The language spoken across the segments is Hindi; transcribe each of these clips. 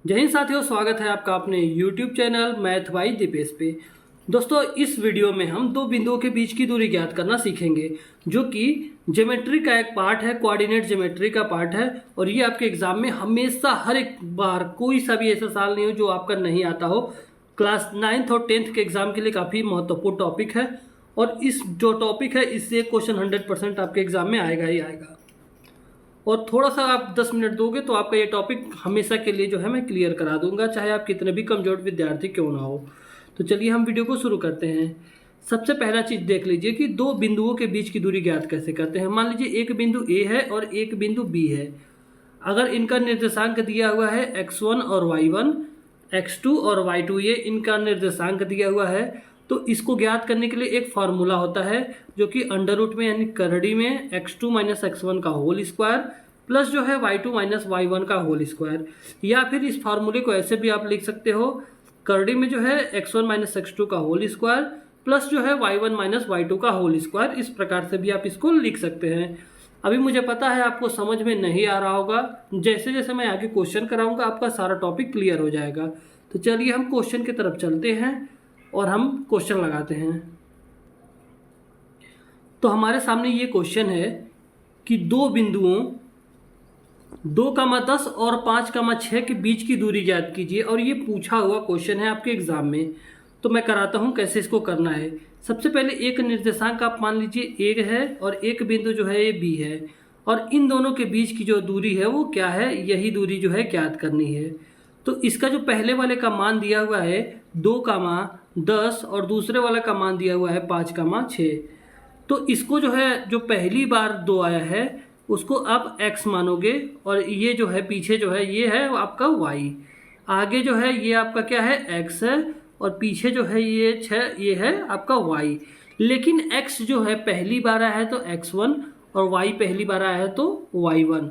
जय हिंद साथियों, स्वागत है आपका अपने YouTube channel math by Deepesh पे। दोस्तों, इस वीडियो में हम दो बिंदुओं के बीच की दूरी ज्ञात करना सीखेंगे, जो कि ज्योमेट्री का एक पार्ट है, कोऑर्डिनेट ज्योमेट्री का पार्ट है। और ये आपके एग्जाम में हमेशा हर एक बार, कोई सा भी ऐसा साल नहीं हो जो आपका नहीं आता हो। क्लास 9th और 10th के एग्जाम के लिए काफ़ी महत्वपूर्ण टॉपिक है। और इस जो टॉपिक है, इससे क्वेश्चन 100% आपके एग्जाम में आएगा ही आएगा। और थोड़ा सा आप 10 मिनट दोगे तो आपका ये टॉपिक हमेशा के लिए जो है मैं क्लियर करा दूंगा, चाहे आप कितने भी कमजोर विद्यार्थी क्यों ना हो। तो चलिए हम वीडियो को शुरू करते हैं। सबसे पहला चीज़ देख लीजिए कि दो बिंदुओं के बीच की दूरी ज्ञात कैसे करते हैं। मान लीजिए एक बिंदु ए है और एक बिंदु बी है। अगर इनका निर्देशांक दिया हुआ है x1 और y1, x2 और y2, ये इनका निर्देशांक दिया हुआ है, तो इसको ज्ञात करने के लिए एक फार्मूला होता है जो कि अंडर रूट में यानी करड़ी में x2 माइनस x1 का होल स्क्वायर प्लस जो है y2 माइनस y1 का होल स्क्वायर। या फिर इस फार्मूले को ऐसे भी आप लिख सकते हो, करड़ी में जो है x1 माइनस x2 का होल स्क्वायर प्लस जो है y1 माइनस y2 का होल स्क्वायर। इस प्रकार से भी आप इसको लिख सकते हैं। अभी मुझे पता है आपको समझ में नहीं आ रहा होगा, जैसे जैसे मैं आगे क्वेश्चन कराऊंगा आपका सारा टॉपिक क्लियर हो जाएगा। तो चलिए हम क्वेश्चन की तरफ चलते हैं और हम क्वेश्चन लगाते हैं। तो हमारे सामने ये क्वेश्चन है कि दो बिंदुओं 2,10 और 5,6 के बीच की दूरी ज्ञात कीजिए। और ये पूछा हुआ क्वेश्चन है आपके एग्जाम में। तो मैं कराता हूँ कैसे इसको करना है। सबसे पहले एक निर्देशांक आप मान लीजिए ए है और एक बिंदु जो है ये बी है, और इन दोनों के बीच की जो दूरी है वो क्या है, यही दूरी जो है ज्ञात करनी है। तो इसका जो पहले वाले का मान दिया हुआ है 2,10 और दूसरे वाले का मान दिया हुआ है 5,6। तो इसको जो है, जो पहली बार 2 आया है उसको आप x मानोगे, और ये जो है पीछे जो है ये है आपका y। आगे जो है ये आपका क्या है, x है, और पीछे जो है ये 6, ये है आपका y। लेकिन x जो है पहली बार आया है तो x1 और y पहली बार आया है तो y1।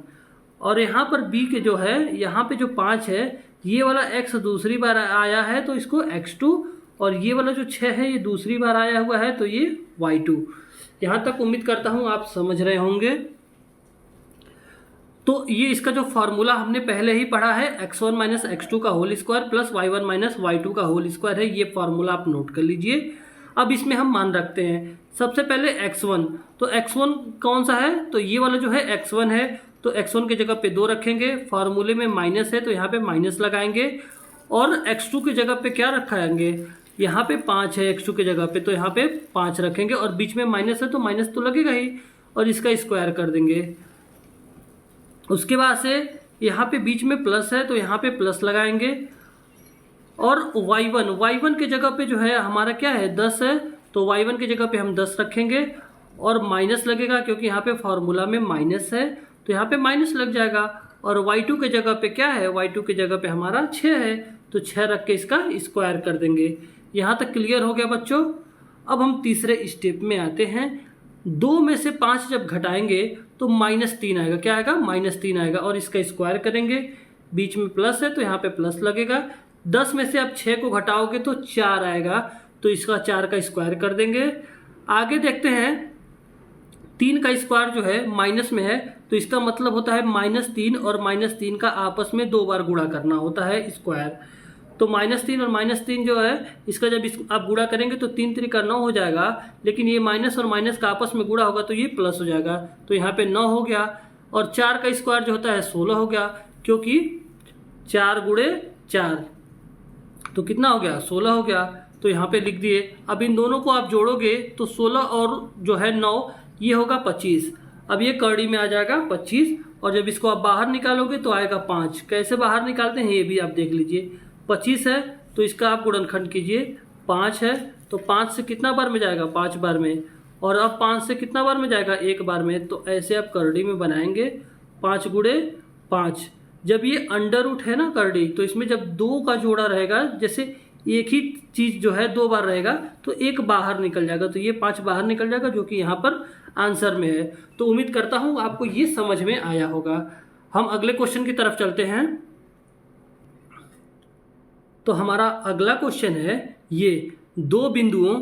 और यहाँ पर b के जो है, यहाँ पे जो 5 है, ये वाला x दूसरी बार आया है तो इसको x2, और ये वाला जो 6 है ये दूसरी बार आया हुआ है तो ये y2। यहाँ तक उम्मीद करता हूँ आप समझ रहे होंगे। तो ये इसका जो फॉर्मूला हमने पहले ही पढ़ा है, x1 माइनस x2 का whole square plus y1 minus y2 का होल स्क्वायर है। ये फॉर्मूला आप नोट कर लीजिए। अब इसमें हम मान रखते हैं। सबसे पहले x1, तो x1 कौन सा है, तो ये वाला जो है x1 है, तो x1 की जगह पे 2 रखेंगे। फार्मूले में माइनस है तो यहाँ पे माइनस लगाएंगे। और x2 की जगह पे क्या रखाएंगे, यहाँ पे 5 है x2 की जगह पे, तो यहाँ पे 5 रखेंगे। और बीच में माइनस है तो माइनस तो लगेगा ही, और इसका स्क्वायर कर देंगे। उसके बाद से यहाँ पे बीच में प्लस है तो यहाँ पे प्लस लगाएंगे। और y1 की जगह पे जो है हमारा क्या है, 10 है, तो y1 की जगह पे हम 10 रखेंगे। और माइनस लगेगा क्योंकि यहाँ पे फॉर्मूला में माइनस है तो यहाँ पे माइनस लग जाएगा। और y2 की जगह पे क्या है, y2 की जगह पे हमारा 6 है, तो 6 रख के इसका स्क्वायर कर देंगे। यहाँ तक क्लियर हो गया बच्चों। अब हम तीसरे स्टेप में आते हैं। 2 में से 5 जब घटाएंगे तो -3 आएगा। क्या आएगा, -3 आएगा। और इसका स्क्वायर करेंगे। बीच में प्लस है तो यहाँ पे प्लस लगेगा। 10 में से आप 6 को घटाओगे तो 4 आएगा, तो इसका 4 का स्क्वायर कर देंगे। आगे देखते हैं, 3 का स्क्वायर जो है माइनस में है, तो इसका मतलब होता है -3 और -3 का आपस में 2 बार गुणा करना होता है स्क्वायर। तो -3 और -3 जो है इसका जब आप गुणा करेंगे तो 3 3 9 हो जाएगा। लेकिन ये माइनस और माइनस का आपस में गुणा होगा तो ये प्लस हो जाएगा, तो यहाँ पे 9 हो गया। और 4 का स्क्वायर जो होता है 16 हो गया, क्योंकि 4 गुणे 4 तो कितना हो गया, 16 हो गया। तो यहाँ पे लिख दिए। अब इन दोनों को आप जोड़ोगे तो 16 और जो है 9, ये होगा 25। अब ये करड़ी में आ जाएगा 25। और जब इसको आप बाहर निकालोगे तो आएगा 5। कैसे बाहर निकालते हैं ये भी आप देख लीजिए। 25 है तो इसका आप गुणनखंड कीजिए। 5 है तो 5 से कितना बार में जाएगा, 5 बार में। और अब 5 से कितना बार में जाएगा, 1 बार में। तो ऐसे आप करड़ी में बनाएंगे, 5 गुणे 5। जब ये अंडर रूट है ना करड़ी, तो इसमें जब 2 का जोड़ा रहेगा, जैसे एक ही चीज जो है 2 बार रहेगा तो 1 बाहर निकल जाएगा, तो ये 5 बाहर निकल जाएगा, जो कि यहाँ पर आंसर में है। तो उम्मीद करता हूँ आपको ये समझ में आया होगा। हम अगले क्वेश्चन की तरफ चलते हैं। तो हमारा अगला क्वेश्चन है, ये दो बिंदुओं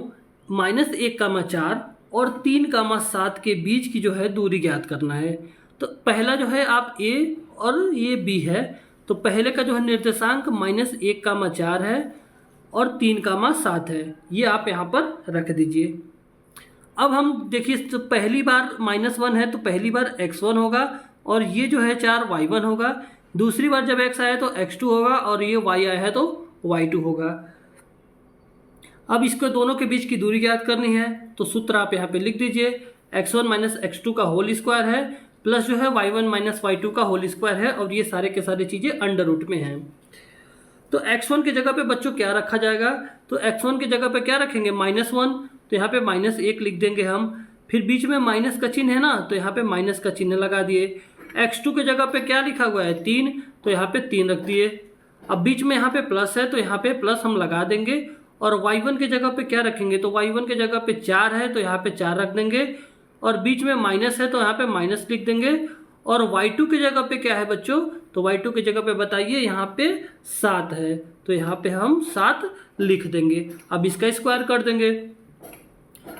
-1,4 और 3,7 के बीच की जो है दूरी ज्ञात करना है। तो पहला जो है आप ए और ये बी है, तो पहले का जो है निर्देशांक -1,4 है और 3,7 है, ये आप यहाँ पर रख दीजिए। अब हम देखिए तो पहली बार -1 है तो पहली बार x1 होगा और ये जो है 4 y1 होगा। दूसरी बार जब x आया तो x2 होगा और ये y आया है तो y2 होगा। अब इसको दोनों के बीच की दूरी ज्ञात करनी है तो सूत्र आप यहाँ पे लिख दीजिए, x1 - x2 का होल स्क्वायर है प्लस जो है y1 - y2 का होल स्क्वायर है और ये सारे के सारे चीज़ें अंडर रूट में हैं। तो x1 की जगह पे बच्चों क्या रखा जाएगा, तो x1 की जगह पे क्या रखेंगे -1, तो यहाँ पे -1 लिख देंगे हम। फिर बीच में माइनस का चिन्ह है ना, तो यहाँ पे माइनस का चिन्ह लगा दिए। x2 की जगह पे क्या लिखा हुआ है 3, तो यहाँ पे 3 रख दिए। अब बीच में यहाँ पे प्लस है तो यहाँ पे प्लस हम लगा देंगे और y1 की जगह पे क्या रखेंगे, तो y1 की जगह पे 4 है तो यहाँ पे 4 रख देंगे और बीच में माइनस है तो यहाँ पे माइनस लिख देंगे। और y2 की जगह पे क्या है बच्चों, तो y2 की जगह पे बताइए, यहाँ पे 7 है तो यहाँ पे हम 7 लिख देंगे। अब इसका स्क्वायर कर देंगे।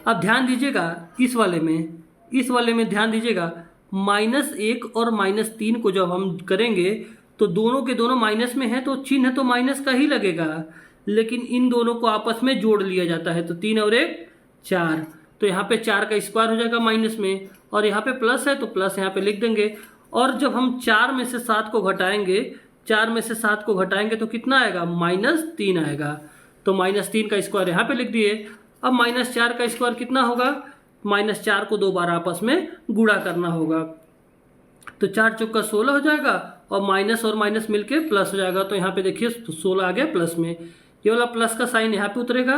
अब ध्यान दीजिएगा इस वाले में ध्यान दीजिएगा, -1 और -3 को जब हम करेंगे तो दोनों के दोनों माइनस में है तो चिन्ह तो माइनस का ही लगेगा, लेकिन इन दोनों को आपस में जोड़ लिया जाता है तो 3 और 1 4, तो यहाँ पे 4 का स्क्वायर हो जाएगा माइनस में और यहाँ पे प्लस है तो प्लस यहाँ पे लिख देंगे। और जब हम 4 में से 7 को घटाएंगे, 4 में से 7 को घटाएंगे तो कितना आएगा, -3 आएगा, तो -3 का स्क्वायर यहाँ पे लिख दिए। अब -4 का स्क्वायर कितना होगा, -4 को 2 बार आपस में गुणा करना होगा तो 4 चौका 16 हो जाएगा और माइनस और माइनस मिलके प्लस हो जाएगा। तो यहाँ पे देखिए 16 आ गया प्लस में, ये वाला प्लस का साइन यहाँ पे उतरेगा।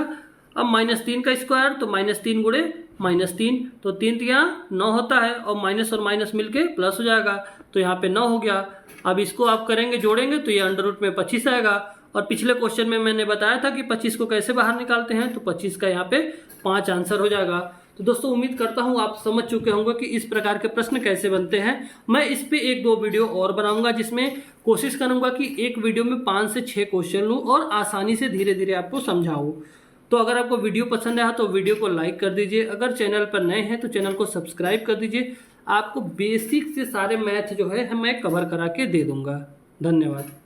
अब -3 का स्क्वायर तो -3 गुणे -3, तो 3 3 9 होता है और माइनस और माइनस मिलके प्लस हो जाएगा तो यहाँ पे 9 हो गया। अब इसको आप करेंगे जोड़ेंगे तो ये अंडर रूट में 25 आएगा। और पिछले क्वेश्चन में मैंने बताया था कि 25 को कैसे बाहर निकालते हैं, तो 25 का यहाँ पे 5 आंसर हो जाएगा। तो दोस्तों उम्मीद करता हूँ आप समझ चुके होंगे कि इस प्रकार के प्रश्न कैसे बनते हैं। मैं इस पे 1-2 वीडियो और बनाऊंगा जिसमें कोशिश करूंगा कि एक वीडियो में 5 से 6 क्वेश्चन लूँ और आसानी से धीरे धीरे आपको समझाऊँ। तो अगर आपको वीडियो पसंद आया तो वीडियो को लाइक कर दीजिए, अगर चैनल पर नए हैं तो चैनल को सब्सक्राइब कर दीजिए। आपको बेसिक से सारे मैथ जो है मैं कवर करा के दे दूंगा। धन्यवाद।